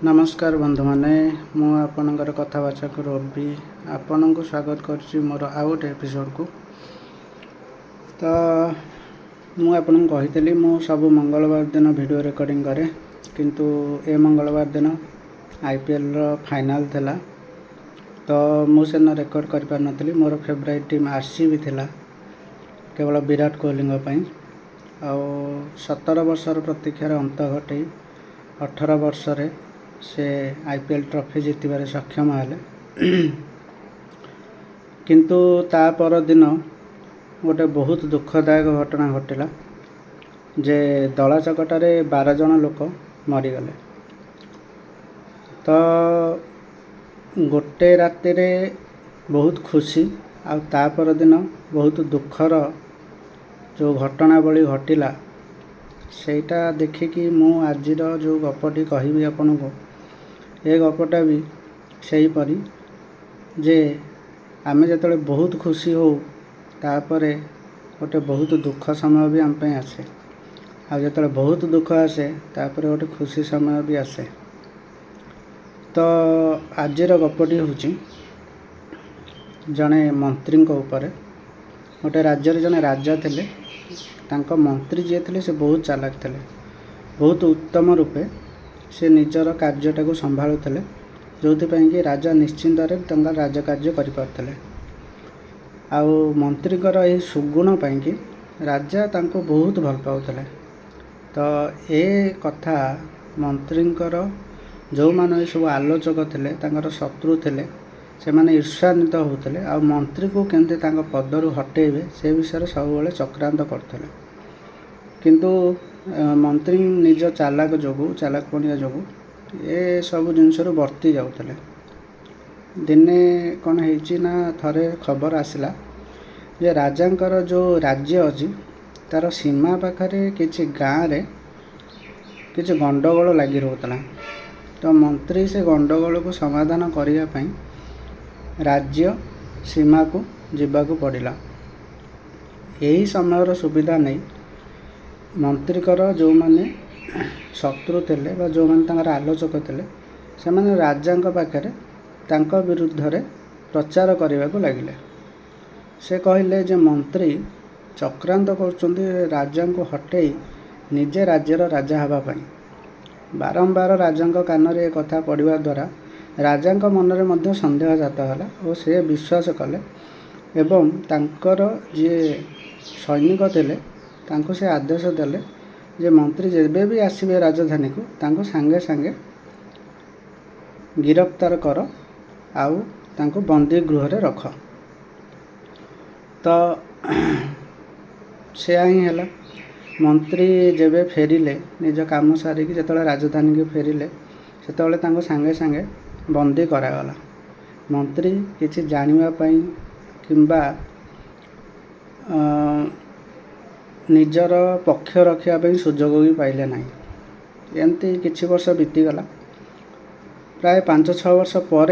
नमस्कार बंधु मैंने मुझे कथावाचक रवि आपण को स्वागत करुच्ची मोर आउ गोटे एपिसोड को। तो मुझे मु सब मंगलवार दिन वीडियो रिकॉर्डिंग करे किंतु ए मंगलवार दिन आईपीएल रो फाइनल थिला। तो मुझे रेकर्ड कर पार नथली। मोर फेवरेट टीम आरसीबी थिला केवल विराट कोहली आउ 17 वर्षर प्रतीक्षार अंत घटे 18 वर्ष से आईपीएल ट्रॉफी जीतबार सक्षम हेले। किंतु ता पर दिन गोटे बहुत दुखदायक घटना घटिला जे दला चकटारे 12 जन लोक मरीगले। तो गोटे राति रे बहुत खुशी आउ ता पर दिन बहुत दुखर जो घटनावली घटिला सेटा देखिकी मु आजिर जो गपटी कहबी आपन को ए गपटा भी सही परी जे आमे जतले बहुत खुशी हो तापरे गोटे बहुत दुख समय भी आम पे आसे आ जतले बहुत दुख आसे तापरे गोटे खुशी समय भी आसे। तो आजिर गपटी होची जने मंत्री को ऊपर गोटे राज्य जने राजा थिले तांको मंत्री जे थिले से बहुत चालाक थिले। बहुत उत्तम रूपे से निजर कार्यटा को संभाळुथिले जो कि राजा निश्चिंत राज कार्य करें। आउ मंत्री यही सुगुण कि राजा तांको बहुत भल पाउथिले। तो ए कथा मंत्री जो माने सब आलोचक थिले तांकर शत्रु थिले से माने ईर्ष्यान्वित होउथिले। आ मंत्री को केमते तांको पदरु हटेबे से विषय सब चक्रांत करथिले। किंतु मंत्री निज चालाक पणिया जोगु ए सब जिनस बर्ती जाउथिले। दिने कौन है ना थरे खबर आसला जे राजांकर जो राज्य अच्छी तार सीमा पाखरे किछि गाँव रे किछि गंडगोल लगी रोला। तो मंत्री से गंडगोल को समाधान करिया पई राज्य सीमा को जीवाकू पड़िला। यही समय सुविधा नहीं मंत्री जो माने शत्रु थे जो माने आलोचक थे से माने राजा पाखरे तांको विरुद्ध रे प्रचार करने को लगिले। से कहले जे मंत्री चक्रांत कर राजा को हटई निजे राज्यर राजा हवा पाई। बारंबार राजा कान रे कथा पढ़ा द्वारा राजा मन रे मध्य संदेह जात होला और से विश्वास कले एवं तांकर जे सैनिक थिले तांको से आदेश देले जे मंत्री जेबे भी आसबे राजधानी को तांको सांगे सांगे गिरफ्तार कर आउ तांको बंदी गृह रे रख। तो से ही है मंत्री जेबे फेरिले निज काम सारिकी जेतले राजधानी के फेरिले सेतले तांको सांगे सांगे बंदी करागला। मंत्री किछि जानिबा पई किंबा निजर पक्ष रखा सुजोग भी पाइले ना। एमती किछि वर्ष बीतीगला। प्राय 5-6 वर्ष पर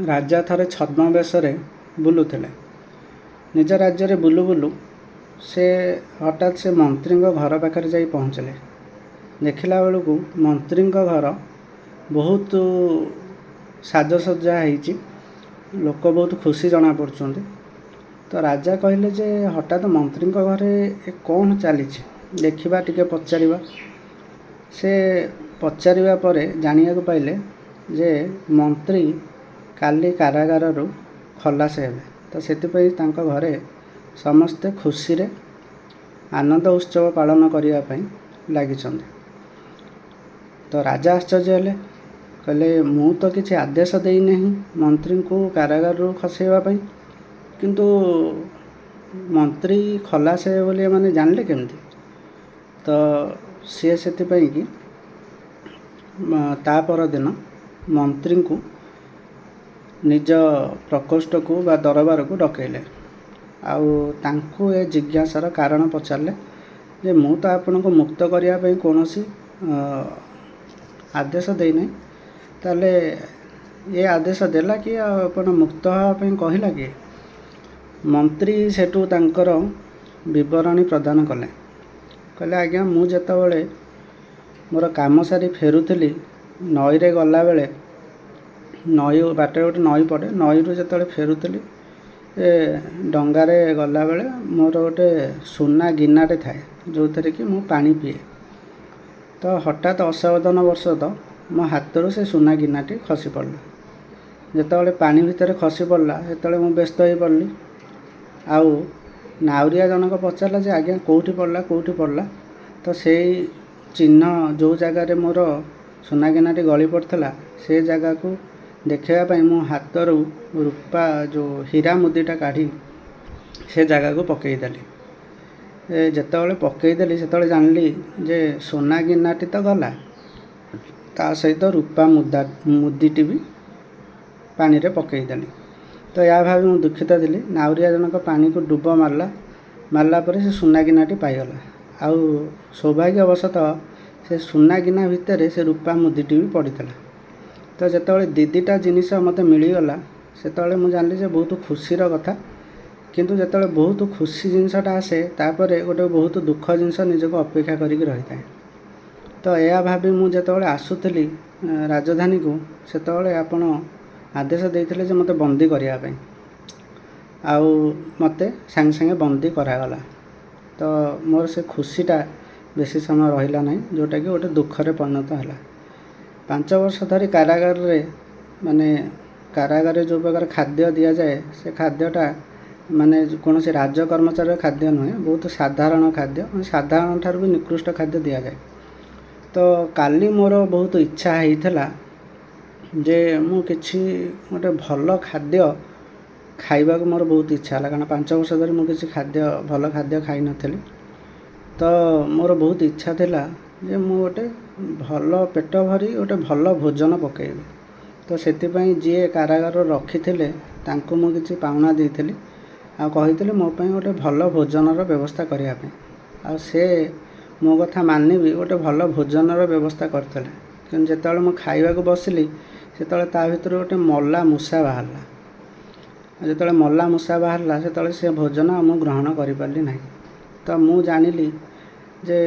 राजा थरे छद्मवेश बुलुथिले निज राज्य रे बुलु बुलु से हठात से मंत्री घर पाखरे जाई पहुँचले। देखिला बेलू मंत्री घर बहुत साजसज्जा होइछि लोक बहुत खुशी जना पड़ुछन्ति। तो राजा कहले जे हठात मंत्री घरे कौन चली देखा टिके पचारिबा। से पचारिबा परे जानिया को पाइले जे मंत्री काली कारागार रु खलास हेबे। तो सेतिपई तांको घरे समस्ते खुशी रे आनंद उत्सव पालन करिया पई लागिछन्ति। तो राजा आश्चर्य हेले कहले मु तो किछि आदेश देई नहीं मंत्री को कारागार रु खसेबा पई किंतु मंत्री खलास है बोली माने जानले केमती। तो सी से कि ता पर दिन मंत्री को निज प्रकोष्ठ को बा दरबार को डकैले आउ तांको ए जिज्ञासार कारण पचारे जे मु तो आपन को मुक्त करिया पई कोनोसी आदेश देने ताले ये आदेश देला कि आपन मुक्त होवा पई कहिला कि। मंत्री सेठू तांकर विवरणी प्रदान कले कहले आज्ञा मु जेतबेले मोर काम सारी फेरुथिली ନଈରେ ଗଲାବେଳେ ନଈ ବାଟରେ ଗୋଟେ ନଈ ପଡ଼େ, ନଈରୁ ଯେତେବେଳେ ଫେରୁଥିଲି ଏ ଡଙ୍ଗାରେ ଗଲାବେଳେ ମୋର ଗୋଟେ ସୁନା ଗିନାଟେ ଥାଏ ଯେଉଁଥିରେ କି ମୁଁ ପାଣି ପିଏ। ତ ହଠାତ୍ ଅସାବଧାନବଶତଃ ମୋ ହାତରୁ ସେ ସୁନା ଗିନାଟି ଖସି ପଡ଼ିଲା। ଯେତେବେଳେ ପାଣି ଭିତରେ ଖସି ପଡ଼ିଲା ସେତେବେଳେ ମୁଁ ବ୍ୟସ୍ତ ହୋଇପଡ଼ିଲି। ଆଉ ନାଉରିଆ ଜଣକ ପଚାରିଲା ଯେ ଆଜ୍ଞା କେଉଁଠି ପଡ଼ିଲା। ତ ସେଇ ଚିହ୍ନ ଯେଉଁ ଜାଗାରେ ମୋର ସୁନା ଗିନାଟି ଗଳି ପଡ଼ିଥିଲା ସେ ଜାଗାକୁ ଦେଖାଇବା ପାଇଁ ମୁଁ ହାତରୁ ରୂପା ଯେଉଁ ହୀରା ମୁଦିଟା କାଢ଼ି ସେ ଜାଗାକୁ ପକାଇଦେଲି। ଯେତେବେଳେ ପକାଇଦେଲି ସେତେବେଳେ ଜାଣିଲି ଯେ ସୁନା ଗିନାଟି ତ ଗଲା, ତା ସହିତ ରୂପା ମୁଦିଟି ବି ପାଣିରେ ପକାଇଦେଲି। ତ ଏହା ଭାବି ମୁଁ ଦୁଃଖିତ ଥିଲି। ନାଉରିଆ ଜଣକ ପାଣିକୁ ଡୁବ ମାରିଲା ପରେ ସେ ସୁନା ଗିନାଟି ପାଇଗଲା। ଆଉ ସୌଭାଗ୍ୟବଶତଃ ସେ ସୁନା ଗିନା ଭିତରେ ସେ ରୂପା ମୁଦିଟି ବି ପଡ଼ିଥିଲା। ତ ଯେତେବେଳେ ଦୁଇଟା ଜିନିଷ ମୋତେ ମିଳିଗଲା ସେତେବେଳେ ମୁଁ ଜାଣିଲି ଯେ ବହୁତ ଖୁସିର କଥା। କିନ୍ତୁ ଯେତେବେଳେ ବହୁତ ଖୁସି ଜିନିଷଟା ଆସେ ତାପରେ ଗୋଟେ ବହୁତ ଦୁଃଖ ଜିନିଷ ନିଜକୁ ଅପେକ୍ଷା କରିକି ରହିଥାଏ। ତ ଏହା ଭାବି ମୁଁ ଯେତେବେଳେ ଆସୁଥିଲି ରାଜଧାନୀକୁ ସେତେବେଳେ ଆପଣ ଆଦେଶ ଦେଇଥିଲେ ଯେ ମୋତେ ବନ୍ଦୀ କରିବା ପାଇଁ, ଆଉ ମୋତେ ସାଙ୍ଗେ ସାଙ୍ଗେ ବନ୍ଦୀ କରାଗଲା। ତ ମୋର ସେ ଖୁସିଟା ବେଶୀ ସମୟ ରହିଲା ନାହିଁ, ଯେଉଁଟାକି ଗୋଟେ ଦୁଃଖରେ ପରିଣତ ହେଲା। 5 ବର୍ଷ ଧରି କାରାଗାରରେ ଯେଉଁ ପ୍ରକାର ଖାଦ୍ୟ ଦିଆଯାଏ ସେ ଖାଦ୍ୟଟା କୌଣସି ରାଜ କର୍ମଚାରୀର ଖାଦ୍ୟ ନୁହେଁ, ବହୁତ ସାଧାରଣ ଖାଦ୍ୟ, ସାଧାରଣ ଠାରୁ ବି ନିକୃଷ୍ଟ ଖାଦ୍ୟ ଦିଆଯାଏ। ତ କାଲି ମୋର ବହୁତ ଇଚ୍ଛା ହେଇଥିଲା ଯେ ମୁଁ କିଛି ଗୋଟେ ଭଲ ଖାଦ୍ୟ ଖାଇବାକୁ ମୋର ବହୁତ ଇଚ୍ଛା ହେଲା, କାରଣ 5 ବର୍ଷ ଧରି ମୁଁ କିଛି ଭଲ ଖାଦ୍ୟ ଖାଇନଥିଲି। ତ ମୋର ବହୁତ ଇଚ୍ଛା ଥିଲା ଯେ ମୁଁ ଗୋଟେ ଭଲ ପେଟ ଭରି ଗୋଟେ ଭଲ ଭୋଜନ ପକାଇବି। ତ ସେଥିପାଇଁ ଯିଏ କାରାଗାର ରଖିଥିଲେ ତାଙ୍କୁ ମୁଁ କିଛି ପାଉଣା ଦେଇଥିଲି ଆଉ କହିଥିଲି ମୋ ପାଇଁ ଗୋଟେ ଭଲ ଭୋଜନର ବ୍ୟବସ୍ଥା କରିବା ପାଇଁ। ଆଉ ସେ ମୋ କଥା ମାନିବି ଗୋଟେ ଭଲ ଭୋଜନର ବ୍ୟବସ୍ଥା କରିଥିଲେ। କିନ୍ତୁ ଯେତେବେଳେ ମୁଁ ଖାଇବାକୁ ବସିଲି ସେତେବେଳେ ତା ଭିତରୁ ଗୋଟେ ମଲା ମୂଷା ବାହାରିଲା। ଯେତେବେଳେ ମଲା ମୂଷା ବାହାରିଲା ସେତେବେଳେ ସେ ଭୋଜନ ମୁଁ ଗ୍ରହଣ କରିପାରିଲି ନାହିଁ। ତ ମୁଁ ଜାଣିଲି ଯେ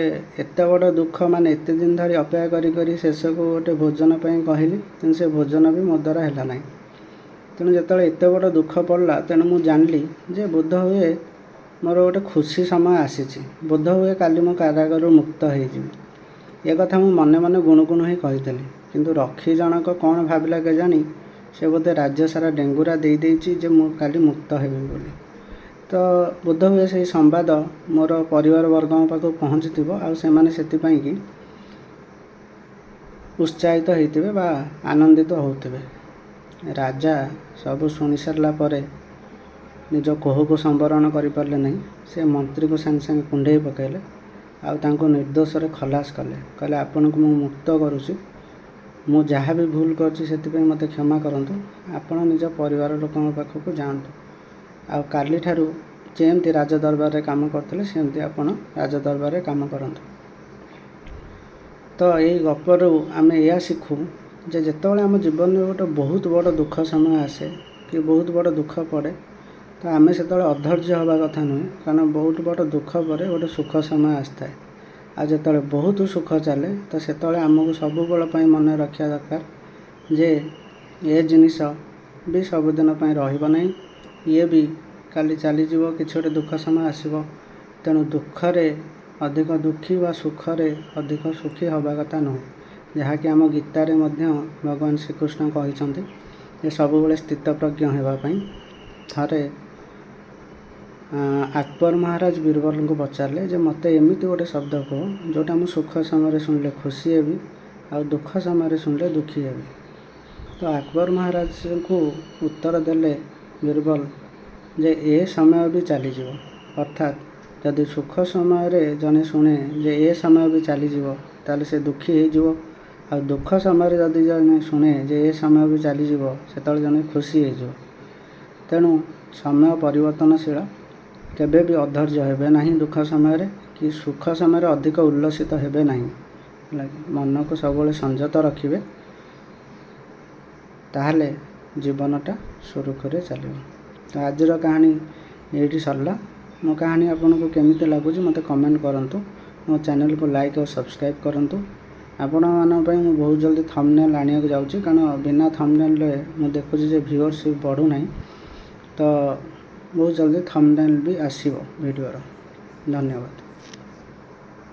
ଏତେ ବଡ଼ ଦୁଃଖ, ଏତେ ଦିନ ଧରି ଅପେକ୍ଷା କରି ଶେଷକୁ ଗୋଟେ ଭୋଜନ ପାଇଁ କହିଲି, କିନ୍ତୁ ସେ ଭୋଜନ ବି ମୋ ଦ୍ୱାରା ହେଲା ନାହିଁ। ତେଣୁ ଯେତେବେଳେ ଏତେ ବଡ଼ ଦୁଃଖ ପଡ଼ିଲା ତେଣୁ ମୁଁ ଜାଣିଲି ଯେ ବୋଧହୁଏ ମୋର ଗୋଟେ ଖୁସି ସମୟ ଆସିଛି, ବୋଧହୁଏ କାଲି ମୁଁ କାରାଗାରରୁ ମୁକ୍ତ ହେଇଯିବି। ଏ କଥା ମୁଁ ମନେ ମନେ ଗୁଣୁଗୁଣୁ ହିଁ କହିଥିଲି। କିନ୍ତୁ ରକ୍ଷୀ ଜଣକ କ'ଣ ଭାବିଲା କେଜାଣି, ସେ ବୋଧେ ରାଜ୍ୟ ସାରା ଡେଙ୍ଗୁରା ଦେଇଛି ଯେ ମୁଁ କାଲି ମୁକ୍ତ ହେବି ବୋଲି। ତ ବୋଧହୁଏ ସେହି ସମ୍ବାଦ ମୋର ପରିବାର ବର୍ଗଙ୍କ ପାଖକୁ ପହଞ୍ଚିଥିବ, ଆଉ ସେମାନେ ସେଥିପାଇଁ କି ଉତ୍ସାହିତ ହେଇଥିବେ ବା ଆନନ୍ଦିତ ହେଉଥିବେ। ରାଜା ସବୁ ଶୁଣି ସାରିଲା ପରେ ନିଜ କୋହକୁ ସମ୍ବରଣ କରିପାରିଲେ ନାହିଁ। ସେ ମନ୍ତ୍ରୀକୁ ସାଙ୍ଗେ ସାଙ୍ଗେ କୁଣ୍ଢେଇ ପକାଇଲେ ଆଉ ତାଙ୍କୁ ନିର୍ଦ୍ଦୋଷରେ ଖଲାସ କଲେ। କହିଲେ ଆପଣଙ୍କୁ ମୁଁ ମୁକ୍ତ କରୁଛି, ମୁଁ ଯାହା ବି ଭୁଲ କରିଛି ସେଥିପାଇଁ ମୋତେ କ୍ଷମା କରନ୍ତୁ, ଆପଣ ନିଜ ପରିବାର ଲୋକଙ୍କ ପାଖକୁ ଯାଆନ୍ତୁ। ଆଉ କାଲିଠାରୁ ଯେମିତି ରାଜଦରବାରରେ କାମ କରୁଥିଲେ ସେମିତି ଆପଣ ରାଜଦରବାରରେ କାମ କରନ୍ତୁ। ତ ଏଇ ଗପରୁ ଆମେ ଏହା ଶିଖୁ ଯେ ଯେତେବେଳେ ଆମ ଜୀବନରେ ଗୋଟେ ବହୁତ ବଡ଼ ଦୁଃଖ ସମୟ ଆସେ କି ବହୁତ ବଡ଼ ଦୁଃଖ ପଡ଼େ, ତ ଆମେ ସେତେବେଳେ ଅଧୈର୍ଯ୍ୟ ହେବା କଥା ନୁହେଁ, କାରଣ ବହୁତ ବଡ଼ ଦୁଃଖ ପରେ ଗୋଟେ ସୁଖ ସମୟ ଆସିଥାଏ। ଆଉ ଯେତେବେଳେ ବହୁତ ସୁଖ ଚାଲେ ତ ସେତେବେଳେ ଆମକୁ ସବୁବେଳ ପାଇଁ ମନେ ରଖିବା ଦରକାର ଯେ ଏ ଜିନିଷ ବି ସବୁଦିନ ପାଇଁ ରହିବ ନାହିଁ, ଇଏ ବି କାଲି ଚାଲିଯିବ, କିଛି ଗୋଟେ ଦୁଃଖ ସମୟ ଆସିବ। ତେଣୁ ଦୁଃଖରେ ଅଧିକ ଦୁଃଖୀ ବା ସୁଖରେ ଅଧିକ ସୁଖୀ ହେବା କଥା ନୁହେଁ, ଯାହାକି ଆମ ଗୀତାରେ ମଧ୍ୟ ଭଗବାନ ଶ୍ରୀକୃଷ୍ଣ କହିଛନ୍ତି ଯେ ସବୁବେଳେ ସ୍ଥିତପ୍ରଜ୍ଞ ହେବା ପାଇଁ। ଥରେ ଆକବର ମହାରାଜ ବୀରବଲଙ୍କୁ ପଚାରିଲେ ଯେ ମୋତେ ଏମିତି ଗୋଟେ ଶବ୍ଦ କୁହ ଯେଉଁଟା ମୁଁ ସୁଖ ସମୟରେ ଶୁଣିଲେ ଖୁସି ହେବି ଆଉ ଦୁଃଖ ସମୟରେ ଶୁଣିଲେ ଦୁଃଖୀ ହେବି। ତ ଆକବର ମହାରାଜଙ୍କୁ ଉତ୍ତର ଦେଲେ ବୀରବଲ ଯେ ଏ ସମୟ ବି ଚାଲିଯିବ। ଅର୍ଥାତ୍ ଯଦି ସୁଖ ସମୟରେ ଜଣେ ଶୁଣେ ଯେ ଏ ସମୟ ବି ଚାଲିଯିବ ତାହେଲେ ସେ ଦୁଃଖୀ ହେଇଯିବ, ଆଉ ଦୁଃଖ ସମୟରେ ଯଦି ଜଣେ ଶୁଣେ ଯେ ଏ ସମୟ ବି ଚାଲିଯିବ ସେତେବେଳେ ଜଣେ ଖୁସି ହେଇଯିବ। ତେଣୁ ସମୟ ପରିବର୍ତ୍ତନଶୀଳ, କେବେ ବି ଅଧୈର୍ଯ୍ୟ ହେବେ ନାହିଁ ଦୁଃଖ ସମୟରେ, କି ସୁଖ ସମୟରେ ଅଧିକ ଉଲ୍ଲସିତ ହେବେ ନାହିଁ। ମନକୁ ସବୁବେଳେ ସଂଯତ ରଖିବେ, ତାହେଲେ ଜୀବନଟା ସୁରୁଖୁରୁରେ ଚାଲିବ। ତ ଆଜିର କାହାଣୀ ଏଇଠି ସରିଲା। ମୋ କାହାଣୀ ଆପଣଙ୍କୁ କେମିତି ଲାଗୁଛି ମୋତେ କମେଣ୍ଟ କରନ୍ତୁ। ମୋ ଚ୍ୟାନେଲକୁ ଲାଇକ୍ ଆଉ ସବସ୍କ୍ରାଇବ୍ କରନ୍ତୁ। ଆପଣମାନଙ୍କ ପାଇଁ ମୁଁ ବହୁତ ଜଲ୍ଦି ଥମ୍ବନେଲ୍ ଆଣିବାକୁ ଯାଉଛି, କାରଣ ବିନା ଥମ୍ବନେଲ୍ରେ ମୁଁ ଦେଖୁଛି ଯେ ଭିଉଅରସିପ୍ ବଢ଼ୁନାହିଁ। ତ ବହୁତ ଜଲ୍ଦି ଥମ୍ବନେଲ୍ ବି ଆସିବ ଭିଡ଼ିଓର। ଧନ୍ୟବାଦ।